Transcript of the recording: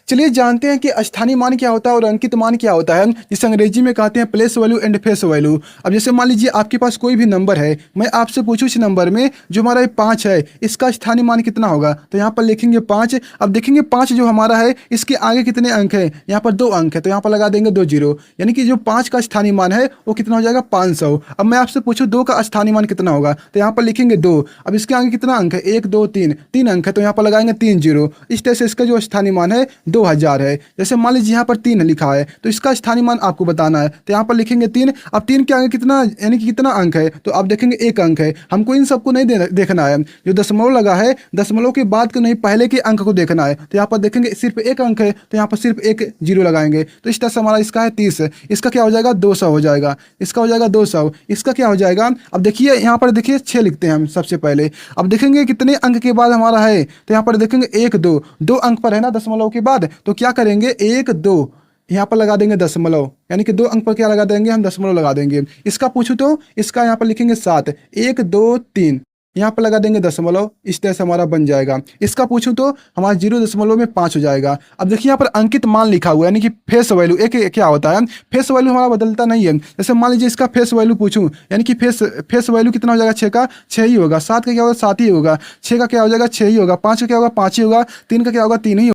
चलिए जानते हैं कि स्थानीय मान क्या होता है और अंकित मान क्या होता है, जिसे अंग्रेजी में कहते हैं place value and face value. अब जैसे मान लीजिए आपके पास कोई भी नंबर है, मैं आपसे पूछूं इस नंबर में जो हमारा ये 5 है, इसका स्थानीय मान कितना होगा, तो यहाँ पर लिखेंगे 5। अब देखेंगे 5 जो हमारा है इसके आगे कितने अंक है, यहाँ पर 2 अंक है, तो यहाँ पर लगा देंगे 2 जीरो, यानी कि जो 5 का स्थानीय मान है वो कितना हो जाएगा 500। अब मैं आपसे पूछूं 2 का स्थानीय मान कितना होगा, तो यहाँ पर लिखेंगे 2। अब इसके आगे कितना अंक है, 1 2 3, 3 अंक है, तो यहाँ पर लगाएंगे 3 जीरो। इस तरह से इसका जो स्थानीय मान है 2000 है। जैसे मान लीजिए यहाँ पर 3 लिखा है, तो इसका स्थानीय मान आपको बताना है, तो यहाँ पर लिखेंगे 3। अब 3 के आगे कितना, यानी कि कितना अंक है, तो आप देखेंगे 1 अंक है। हमको इन सबको नहीं देखना है, जो दशमलव लगा है दशमलव के बाद के नहीं पहले के अंक को देखना है। तो यहाँ पर देखेंगे सिर्फ 1 अंक है, तो यहाँ पर सिर्फ 1 जीरो लगाएंगे। तो इस तरह से हमारा इसका है 30, इसका क्या हो जाएगा 200 हो जाएगा, इसका हो जाएगा 200, इसका क्या हो जाएगा। अब देखिए यहाँ पर देखिए 6 लिखते हैं हम सबसे पहले। अब देखेंगे कितने अंक के बाद हमारा है, तो यहाँ पर देखेंगे 1 2, 2 अंक पर है ना दशमलव के बाद, तो क्या करेंगे 1 2 यहाँ पर लगा देंगे दशमलव, यानी कि 2 अंक पर क्या लगा देंगे हम दशमलव लगा देंगे। इसका पूछूं तो इसका यहाँ पर लिखेंगे 7, 1 2 3, यहाँ पर लगा देंगे दशमलव। इस तरह से हमारा बन जाएगा। इसका पूछूं तो हमारा 0.5 हो जाएगा। अब देखिए यहाँ पर अंकित मान लिखा हुआ है, यानी कि फेस वैल्यू। एक क्या होता है, फेस वैल्यू हमारा बदलता नहीं है। जैसे मान लीजिए इसका फेस वैल्यू पूछूं, यानी कि फेस वैल्यू कितना हो जाएगा, 6 का 6 ही होगा, 7 का क्या होगा 7 ही होगा, 6 का क्या हो जाएगा 6 ही होगा, 5 का क्या होगा 5 ही होगा, 3 का क्या होगा 3 ही होगा।